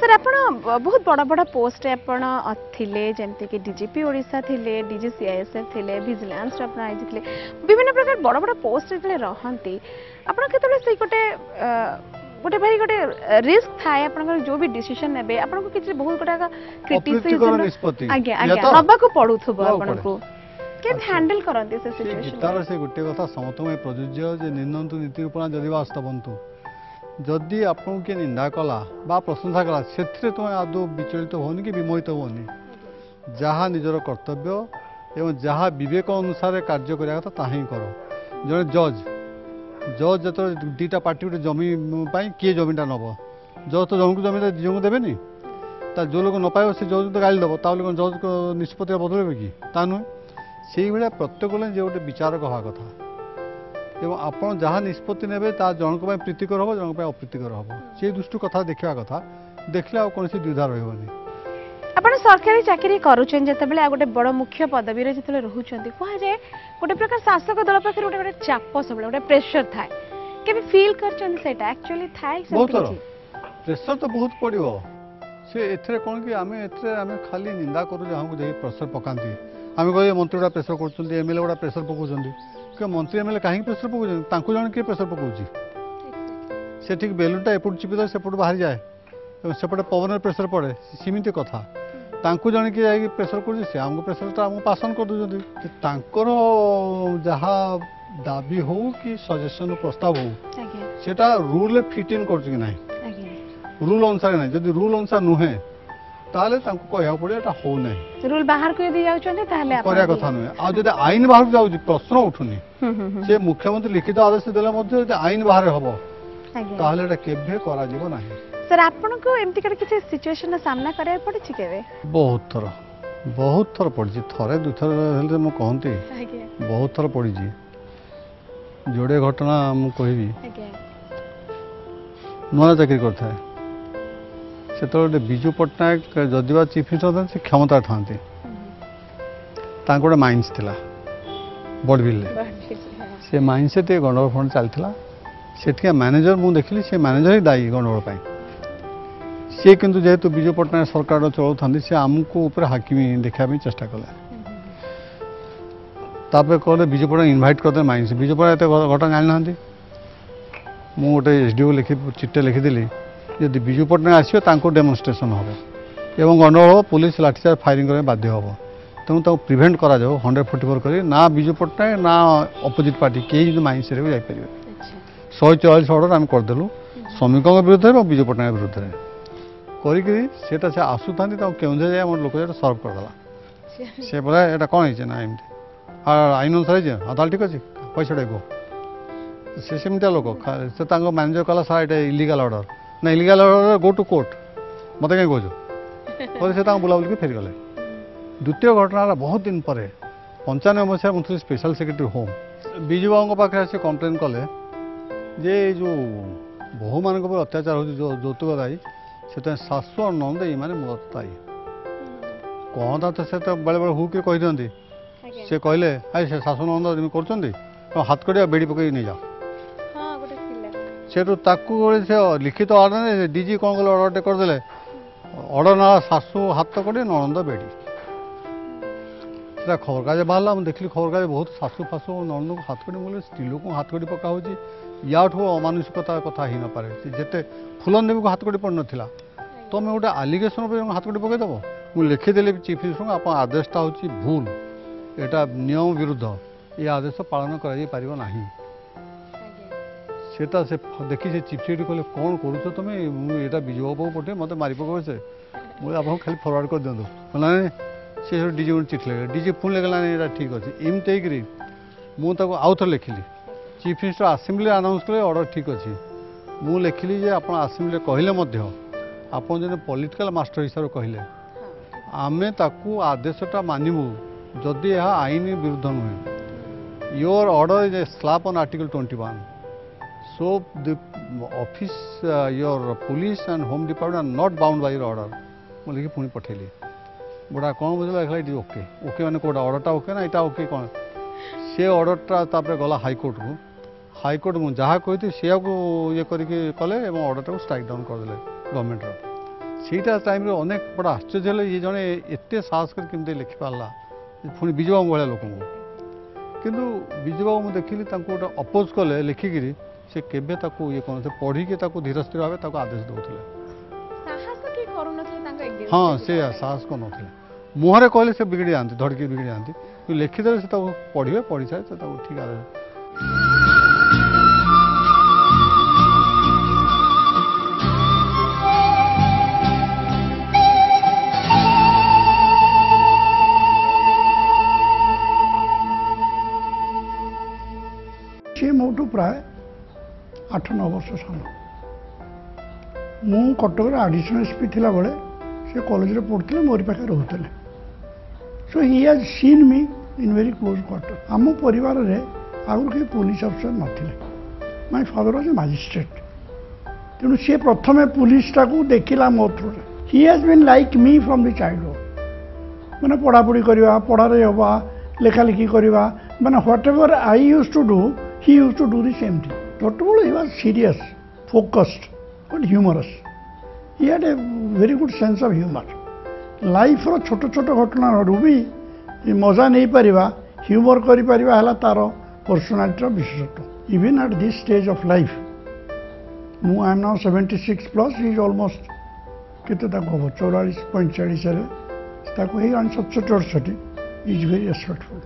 Sir आप बहुत बड़ा बड़ा पोस्ट आपण थिले जमती कि डीजीपी ओडिशा थिले डीजी सीआईएसएफ थिले विजिलेंस आपण आई थिले विभिन्न प्रकार बड़ा बड़ा पोस्ट जे रहंती आपण केतले से गोटे भाई गोटे रिस्क थाए आपन जो भी डिसीजन नेबे आपन को किछि बहुत गोटा क्रिटिसिज्म आगे आगे नबा को पडुथबो आपन को के हैंडल करंती से सिचुएशन तार से गोटे कथा समतमे प्रयोज्य जे निंदंतु नीति रूपणा जदि वास्तवंतु जदि आपन के निंदा कला बा प्रशंसा कला सेथरे तुम आदौ विचलित होनी कि विमोहित होनी जहा निजर कर्तव्य एवं जहा विवेक अनुसार कार्य करिया कथा ताही करो जने जज जज जो दीटा पार्टी गोटे जमी किए जमीटा नब जज तो जमी को जमीटा दिजक देवे ता जो लोग न पाए से जज तो गाली दब ताले जज को निष्पत्ति बदल कि ता नुहे से भाया प्रत्येक जो गोटे विचारक हवा कथा एवं आपड़ जहाँ निष्पत्ति ने जनक प्रीतिकर हम जनक अप्रीतिकर हम से दृष्टि कथा देखा कथा देखले कौन द्विधा रही आपण सरकारी चाकरी करूछन जतबेले गोटे बड़ मुख्य पदवी रे जतबेले रहउछन कह जाए गोटे प्रकार शासक दल पाखे गोटे गोटे चाप सब गोटे प्रेशर थाए केबे फील करछन सेटा एक्चुअली थाए प्रेशर तो बहुत पड़ो से एथरे कोन कि आमे एथरे आमे खाली निंदा करू जहाँ दे प्रेशर पकांती आमे कहे मंत्री गुड़ा प्रेशर कर एमएलए गुड़ा प्रेशर पकाउछन कि मंत्री एमएलए कहीं प्रेशर पकाउछन तांको जण के प्रेशर पकाउछि से ठीक बेलूनटा एपट चिपी सेपट बाहर जाए सेपटे पवन प्रेशर पड़े सीमित कथा तांको जण कि जाई प्रेशर कर से आमको प्रेशर आमको पासन कर दउछन तांकर जहा दाबी हो कि सजेशन प्रस्ताव हो सेटा रूल फिट इन कर ना रूल अनुसार ना जदि रूल अनुसार नुहे ताले तांको कहया पड़े एटा हो नै रूल बाहर को यदि जाउछन ताले आप करिया कथा नुहे आ जदि आईन बाहर जाउछि प्रश्न उठुनी से मुख्यमंत्री लिखित आदेश देला मध्ये जदि आईन बाहर हबो ताले एटा केभे करा जीवो नाही सर आपन को एमती कर किछि सिचुएशन सामना करे पड़े छि केबे बहुत थर पड़छि थरे दु थर हेले म कहंती बहुत थर पड़ी जी जोड़े घटना मु कहबी नुआ चाकरी करता है से तो बिजू पट्टनायक जदिवा चीफ मिनिस्टर से क्षमता था गोटे माइंस थिला बड़बिल से माइंस से गंडगोल फंड चलता से मैनेजर मुझे देखिली से मैनेजर ही दायी गंडगोल सी किंतु जेहेतु बिजू पट्टनायक सरकार चलाऊँ सी आमको ऊपर हाकिमी देखा चेष्टा कले कहले बिजू पट्टनायक इनभाइट करते माइंस बिजू पट्टनायक घटना जानी ना मुझे गोटे एसडीओ लिखि चिट्टे लिखिदी जदि बिजू पट्टनायक आसो डेमोन्स्ट्रेशन हम एवं गंडगोल पुलिस लाठीचार्ज फायरिंग करने बाध्य हम तेणु प्रिभेन्ट करा 144 कर ना बिजू पट्टनायक ना अपोजिट पार्टी कहीं माइंस भी जापर 144 अर्डर आम करदेलु श्रमिकों विरुद्ध और बिजू पट्टनायक विरुद्ध करा से आसुता केउझर जाए लोक सर्व करदेला से बोला यहाँ कौन है ना एमती आईन अनुसार हाँ ताल ठीक अच्छे पैसा गो से सेमतिया लोक से मैनेजर कहला सार ये इलिगाल अर्डर ना इलिगाल अर्डर गो टू कोर्ट मत कहीं कह से बुलाबुल फेरी गले द्वितीय घटना बहुत दिन पर 95 मसीह मुझे स्पेशल सेक्रेटरी होम बिजू बाबू पाखे आस कम्प्लेन कले जे जो बहु मान अत्याचार हो যৌতুক दायी से शाशु और नंद ये मूलत दायी कहता तो से बेले बेले हु कि कही दिखती से कहले आई से शाशु नंद कर हाथ कड़िया बेड़ी पकड़ नहीं जाओ से लिखित अर्डर डीजी कौन कले अर्डर करदे अर्डर ना शाशु हाथ कड़े नंद बेड़ी खबर कागज बाहर मुझे देखली खबर कागज बहुत शाशु फाशु नंद को हाथ कड़ी बोले स्त्री लोक हाथ कड़ी पका हो याठू अमानुषिकता कथा ही न पारे जिते फुलन देवी को हाथ कड़ी पड़ नाला तो मैं गोटे आलिगेसन हाथ कड़ी पकईदेव मुझे लिखिदेली चीफ मिनिस्टर आप आदेशटा हूँ भूल यहाँ नियम विरुद्ध ये आदेश पालन कर सेटा से देखी से चीफ सेक्रेटरी कहले कौन करूँ तुम ये बिजू बाबू पठे मत मारी पकड़ से मुझे आप खाली फरवर्ड कर दिखाँ कहना सी डीजी को चिठी लगे डीजी पुणी लगला यहाँ ठीक अच्छे एमती मुझे आउ थे लिखिली चीफ मिनिस्टर आसेम्बली आनाउंस कले ऑर्डर ठीक अच्छे मुझे लिखिली जे आप आसेम्बली कहले आप जो पॉलिटिकल मास्टर हिसाब से कहले आमे ताकू आदेशटा मानबू जदि यह आईन विरुद्ध नुहे your order is a slap on article 21 so the office your police and home department are not bound by your order मुझे लिखी पुणी पठेली बुढ़ा कौन बुझे देखला ये ओके ओके मैंने कौटा ऑर्डरटा ओके ना यहाँ ओके कौन से ऑर्डरटा गला हाईकोर्ट को हाईकोर्ट मुझे जहाँ कही सी ये करके कले ऑर्डरटा स्ट्राइक डाउन करदे गवर्नमेंट ସେଇଟା ଟାଇମ୍ରେ ଅନେକ ବଡ଼ ଆଶ୍ଚର୍ଯ୍ୟ ହେଲେ ଇଏ ଜଣେ ଏତେ ସାହସ କରି କେମିତି ଲେଖିପାରିଲା ପୁଣି ବିଜୁବାବୁ ଭଳିଆ ଲୋକଙ୍କୁ। କିନ୍ତୁ ବିଜୁବାବୁ ମୁଁ ଦେଖିଲି ତାଙ୍କୁ ଗୋଟେ ଅପୋଜ୍ କଲେ ଲେଖିକିରି ସେ କେବେ ତାକୁ ଇଏ କରୁନଥିଲେ, ପଢ଼ିକି ତାକୁ ଧୀର ସ୍ଥିର ଭାବେ ତାକୁ ଆଦେଶ ଦେଉଥିଲେ। ହଁ ସେ ସାହସ କରୁନଥିଲେ, ମୁହଁରେ କହିଲେ ସେ ବିଗିଡ଼ି ଯାଆନ୍ତି, ଧଡ଼ିକି ବିଗିଡ଼ି ଯାଆନ୍ତି, କିନ୍ତୁ ଲେଖିଦେଲେ ସେ ତାକୁ ପଢ଼ିବେ, ପଢ଼ିଥାଏ ସେ ତାକୁ ଠିକ୍ ଆଦେଶ। सी मोटू प्राय 8-9 वर्ष सान मु कटक एडिशनल एसपी थिला बेले से कॉलेज रे पढ़ते मोरी पाखे रोते। So he has seen me in very close quarter. आम परिवार रे आगुरी कहीं पुलिस अफिसर नथिले। My father was a magistrate, तेणु सी प्रथम पुलिस टाकू देखिला मो through. He has been like me from the childhood, मैंने पढ़ापढ़ी करवा, पढ़ारे हवा, लेखालेखी करवा, मैंने whatever I used to do he used to do the same thing. Dr. Bolo, he was serious, focused, but humorous. He had a very good sense of humor. Life रो छोट छोट घटना भी मजा नहीं पारिबा, ह्यूमर करि पारिबा हला तारो पर्सनालिटी रो विशेषत्व. Even at this stage of life, I am now 76 plus, he is almost केते ताको 44-45 रे ताको हे 67-68, he is very respectful.